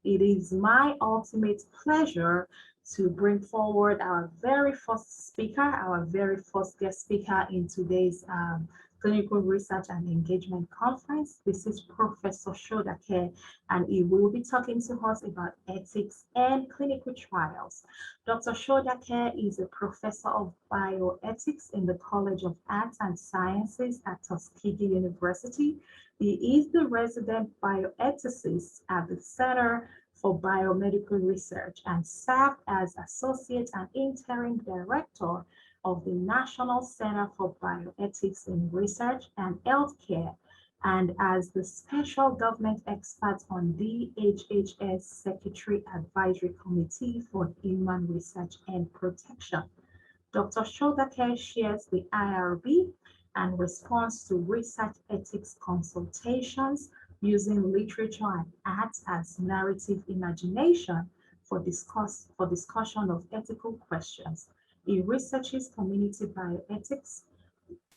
It is my ultimate pleasure to bring forward our very first speaker, our very first guest speaker in today's Clinical Research and Engagement Conference. This is Professor Sodeke, and he will be talking to us about ethics and clinical trials. Dr. Sodeke is a professor of bioethics in the College of Arts and Sciences at Tuskegee University. He is the resident bioethicist at the Center for Biomedical Research and served as Associate and Interim Director of the National Center for Bioethics in Research and Healthcare, and as the Special Government Expert on DHHS Secretary Advisory Committee for Human Research and Protection. Dr. Sodeke shares the IRB and responds to research ethics consultations using literature and art as narrative imagination for discussion of ethical questions. He researches community bioethics,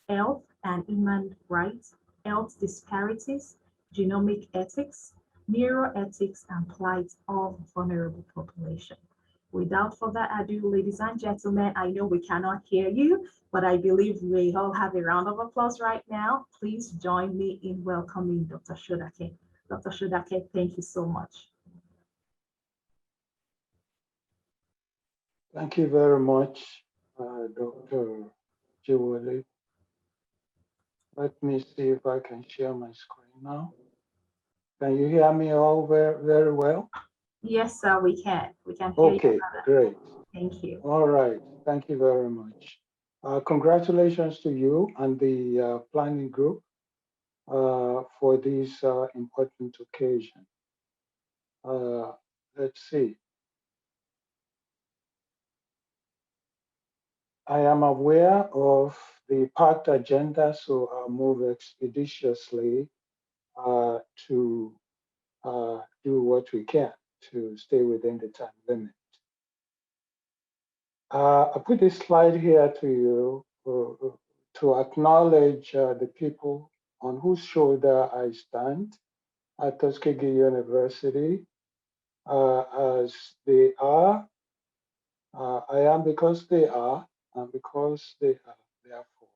health and human rights, health disparities, genomic ethics, neuroethics, and plight of vulnerable population. Without further ado, ladies and gentlemen, I know we cannot hear you, but I believe we all have a round of applause right now. Please join me in welcoming Dr. Sodeke. Dr. Sodeke, thank you so much. Thank you very much, Dr. Jiwole. Let me see if I can share my screen now. Can you hear me all very well? Yes, sir, we can. We can hear you. Okay, great. Thank you. All right, thank you very much. Congratulations to you and the planning group for this important occasion. Let's see. I am aware of the packed agenda, so I'll move expeditiously to do what we can to stay within the time limit. I put this slide here to you to acknowledge the people on whose shoulder I stand at Tuskegee University, as they are. I am because they are, and because they are, therefore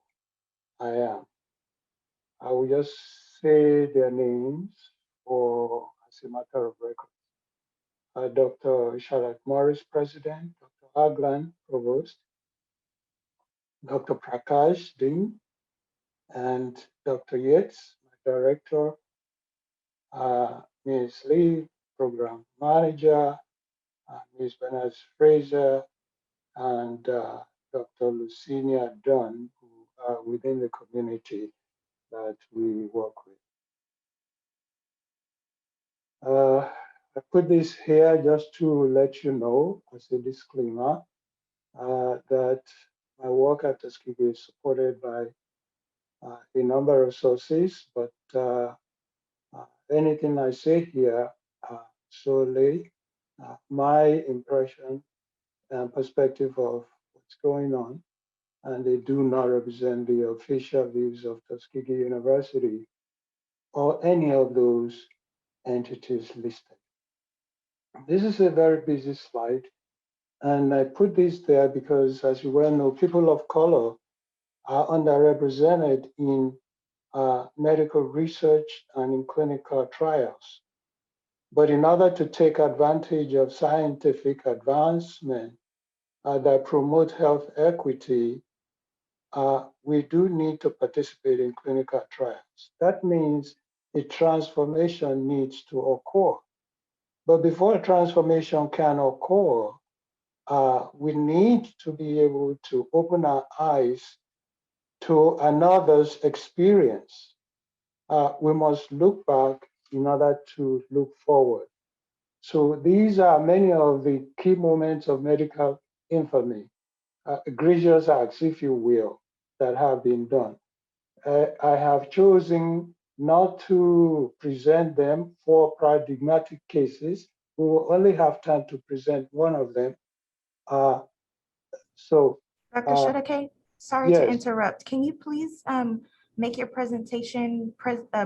I am. I will just say their names for as a matter of record. Dr. Charlotte Morris, President, Dr. Aglan, Provost, Dr. Prakash, Dean, and Dr. Yates, my Director, Ms. Lee, Program Manager, Ms. Bernard Fraser, and Dr. Lucinia Dunn, who are within the community that we work with. I put this here just to let you know, as a disclaimer, that my work at Tuskegee is supported by a number of sources, but anything I say here solely my impression and perspective of what's going on, and they do not represent the official views of Tuskegee University or any of those entities listed. This is a very busy slide, and I put this there because, as you well know, people of color are underrepresented in medical research and in clinical trials. But in order to take advantage of scientific advancement that promote health equity, we do need to participate in clinical trials. That means a transformation needs to occur. But before a transformation can occur, we need to be able to open our eyes to another's experience. We must look back in order to look forward. So these are many of the key moments of medical infamy, egregious acts, if you will, that have been done. I have chosen not to present them for paradigmatic cases. We will only have time to present one of them. Dr. Sodeke, sorry to interrupt. Can you please make your presentation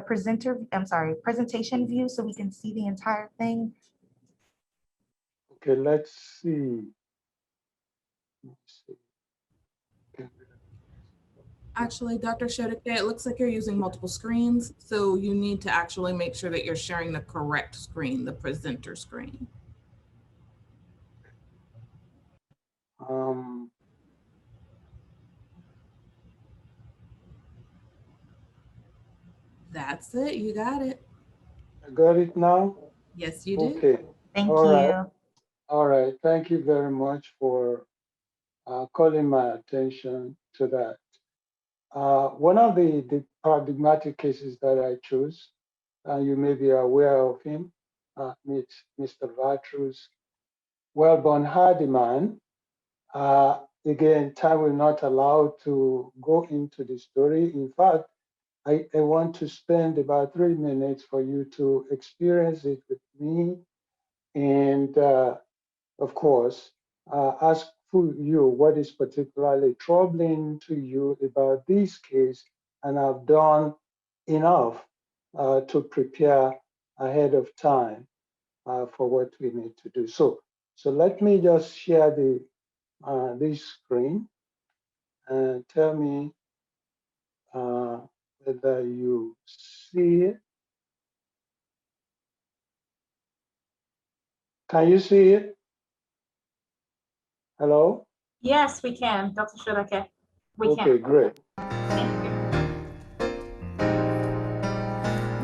presentation view so we can see the entire thing? Okay, let's see. Let's see. Okay. Actually, Dr. Sodeke, it looks like you're using multiple screens, so you need to actually make sure that you're sharing the correct screen, the presenter screen. That's it. You got it. I got it now? Yes, you do. Okay. Thank All right. you. All right. Thank you very much for calling my attention to that. One of the paradigmatic cases that I chose, you may be aware of him, Mr. Vatrus Wellborn Hardiman. Again, time will not allow to go into the story. In fact, I want to spend about 3 minutes for you to experience it with me. And of course, ask you what is particularly troubling to you about this case, and I've done enough to prepare ahead of time for what we need to do. So let me just share this screen and tell me whether you see it. Can you see it? Hello? Yes, we can, Dr. Sodeke. We Okay, can. great. Thank you.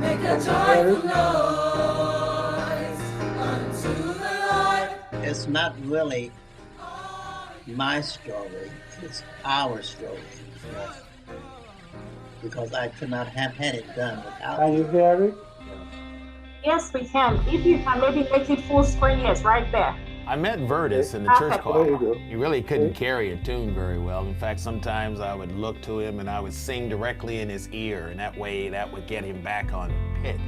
Make a joyful noise unto the Lord. It's not really my story, it's our story. Because I could not have had it done without Can you hear it? Yes, we can. If you can maybe make it full screen, yes, right there. I met Vertus in the church Perfect. choir. There you go. He really couldn't carry a tune very well. In fact, sometimes I would look to him and I would sing directly in his ear, and that way that would get him back on pitch.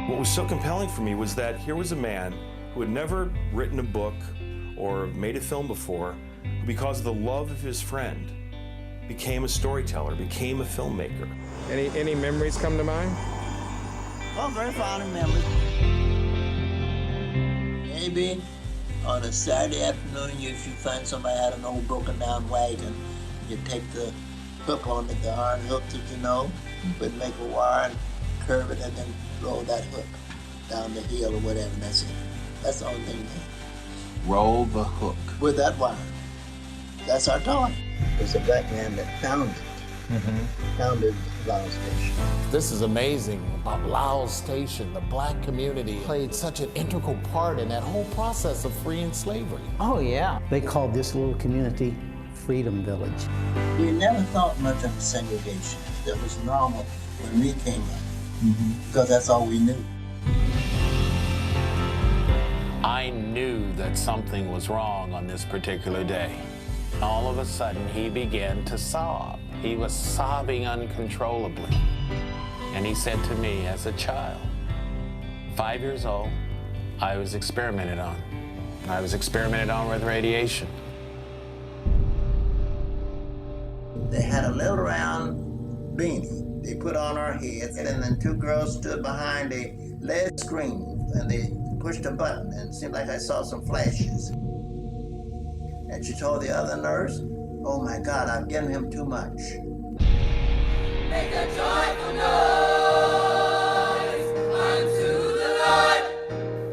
What was so compelling for me was that here was a man who had never written a book or made a film before, who, because of the love of his friend, became a storyteller, became a filmmaker. Any memories come to mind? Oh, very fond memories. Maybe on a Saturday afternoon, if you find somebody had an old broken down wagon, you take the hook on it, the iron hook that you know, but make a wire and curve it and then roll that hook down the hill or whatever, and that's it. That's the only thing there. Roll the hook. With that wire. That's our toy. It's a black man that founded Laos Station. This is amazing about Laos Station. The black community played such an integral part in that whole process of freeing slavery. Oh yeah. They called this little community Freedom Village. We never thought much of segregation. That was normal when we came up, because that's all we knew. I knew that something was wrong on this particular day. All of a sudden, he began to sob. He was sobbing uncontrollably. And he said to me as a child, 5 years old, I was experimented on. I was experimented on with radiation. They had a little round beanie they put on our heads, and then two girls stood behind a LED screen, and they pushed a button, and it seemed like I saw some flashes. And she told the other nurse, "Oh my God, I've given him too much." Make a joyful noise unto the Lord.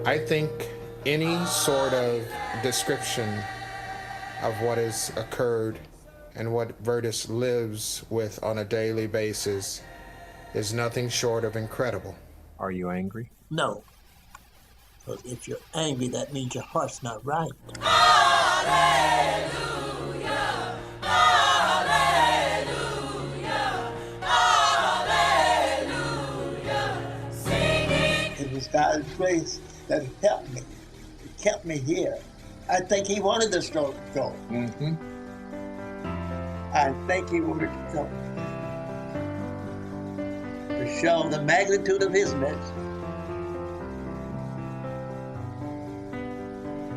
I think any sort of description of what has occurred and what Vertus lives with on a daily basis is nothing short of incredible. Are you angry? No. Because if you're angry, that means your heart's not right. Hallelujah, hallelujah, hallelujah, singing. It was God's grace that helped me. It kept me here. I think he wanted the stroke to go. I think he wanted to go. To show the magnitude of his message.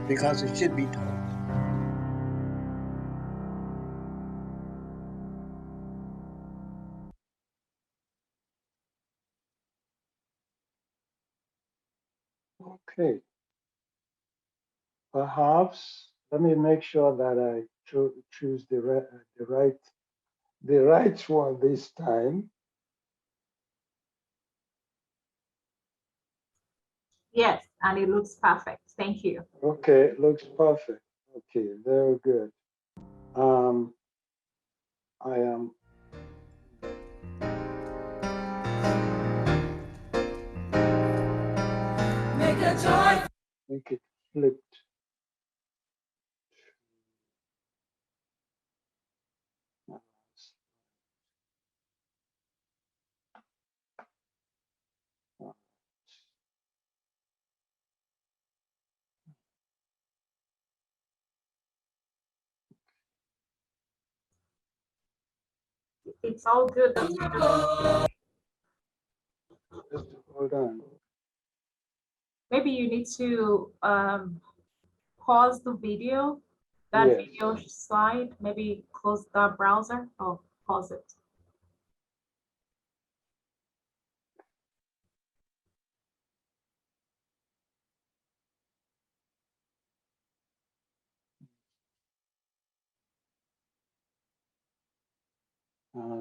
Because it should be told. Okay. Perhaps, let me make sure that I choose the right one this time. Yes, and it looks perfect. Thank you. Okay, looks perfect. Okay, very good. I am. Make a joy. Make it flipped. It's all good. Just hold on. Maybe you need to pause the video, that Yes. video slide, maybe close the browser or pause it.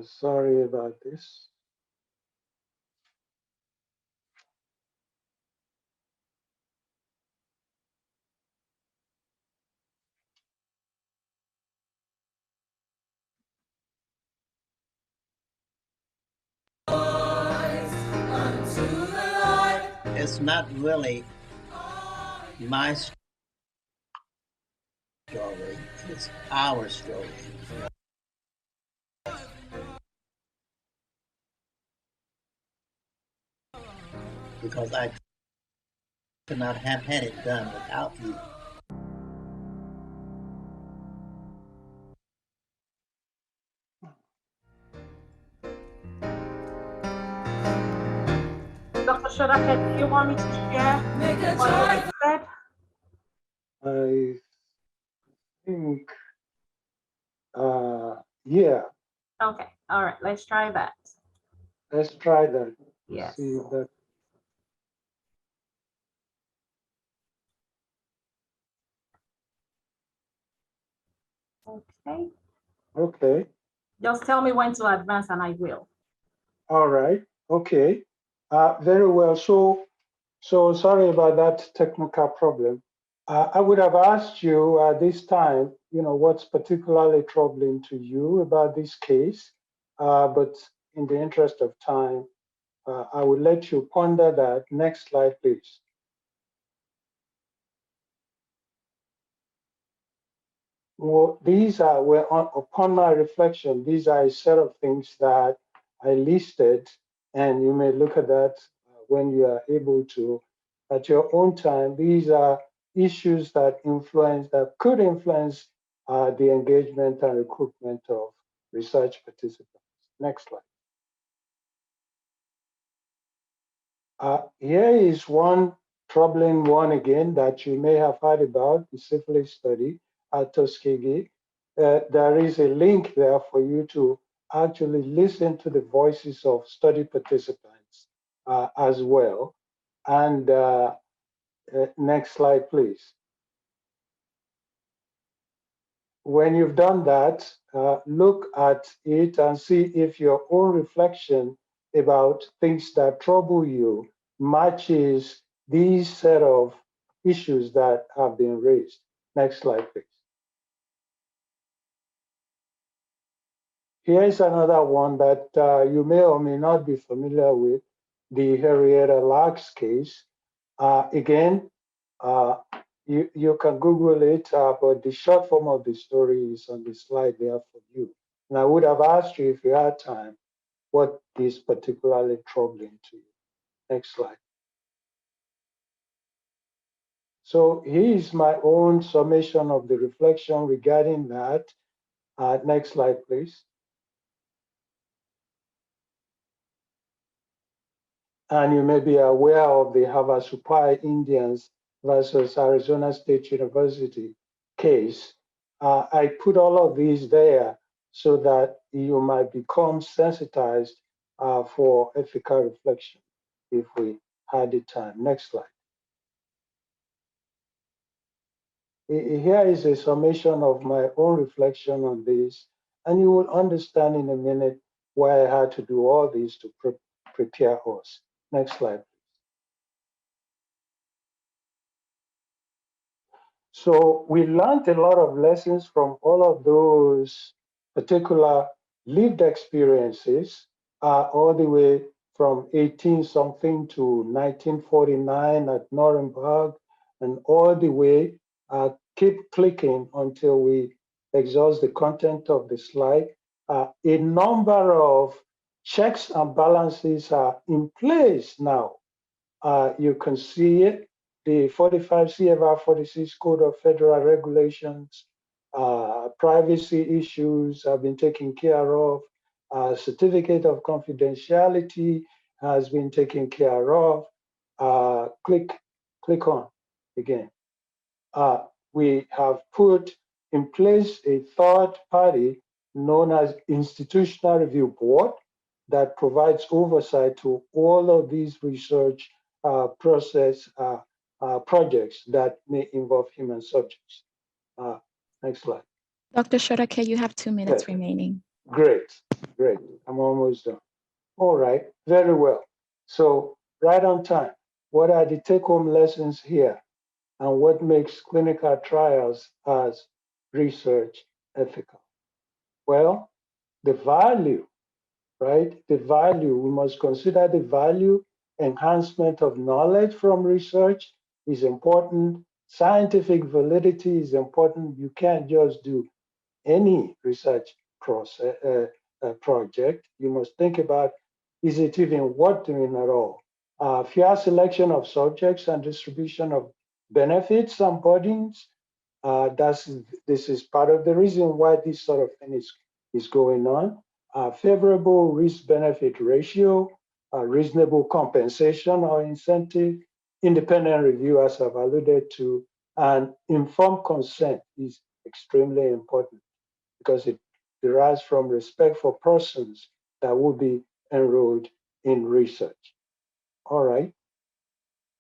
Sorry about this. Unto the Lord. It's not really my story, it's our story. Because I could not have had it done without you. Dr. Sodeke, do you want me to share Make a what joy. you said? I think, yeah, Okay, all right, let's try that. let's try that. Yes. See if that. Okay, Okay. just tell me when to advance and I will. All right. Okay. Very well. So sorry about that technical problem. I would have asked you this time, what's particularly troubling to you about this case. But in the interest of time, I will let you ponder that. Next slide, please. Well, upon my reflection, these are a set of things that I listed, and you may look at that when you are able to at your own time. These are issues that could influence the engagement and recruitment of research participants. Next slide. Here is one troubling one again that you may have heard about, the syphilis study at Tuskegee. There is a link there for you to actually listen to the voices of study participants as well. And next slide, please. When you've done that, look at it and see if your own reflection about things that trouble you matches these set of issues that have been raised. Next slide, please. Here is another one that you may or may not be familiar with, the Henrietta Lacks case. Again, you can Google it, but the short form of the story is on the slide there for you. And I would have asked you if you had time, what is particularly troubling to you. Next slide. So here is my own summation of the reflection regarding that. Next slide, please. And you may be aware of the Havasupai Indians versus Arizona State University case. I put all of these there so that you might become sensitized for ethical reflection if we had the time. Next slide. Here is a summation of my own reflection on this, and you will understand in a minute why I had to do all this to prepare us. Next slide. So we learned a lot of lessons from all of those particular lived experiences, all the way from 18 something to 1949 at Nuremberg, and all the way, keep clicking until we exhaust the content of the slide. A number of checks and balances are in place now. You can see it, the 45 CFR 46 Code of Federal Regulations, privacy issues have been taken care of, certificate of confidentiality has been taken care of. Click on again. We have put in place a third party known as Institutional Review Board that provides oversight to all of these research projects that may involve human subjects. Next slide. Dr. Sodeke, you have 2 minutes Yes. remaining. Great. I'm almost done. All right, very well. So right on time. What are the take-home lessons here? And what makes clinical trials as research ethical? Well, the value, right? The value, we must consider the value. Enhancement of knowledge from research is important. Scientific validity is important. You can't just do any research project. You must think about, is it even worth doing at all? Fair selection of subjects and distribution of benefits and burdens. This is part of the reason why this sort of thing is going on. Favorable risk-benefit ratio, reasonable compensation or incentive, independent review, as I've alluded to, and informed consent is extremely important because it derives from respect for persons that will be enrolled in research. All right.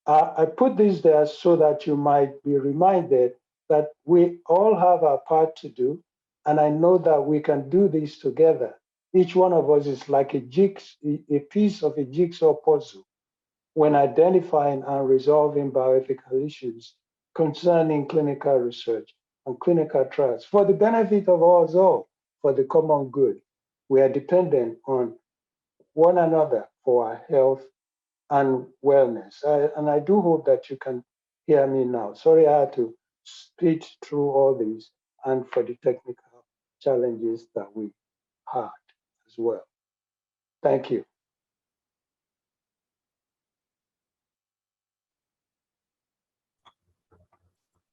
I put this there so that you might be reminded that we all have our part to do, and I know that we can do this together. Each one of us is like a piece of a jigsaw puzzle when identifying and resolving bioethical issues concerning clinical research and clinical trials for the benefit of us all, for the common good. We are dependent on one another for our health and wellness. And I do hope that you can hear me now. Sorry I had to speed through all these and for the technical challenges that we had as well. Thank you.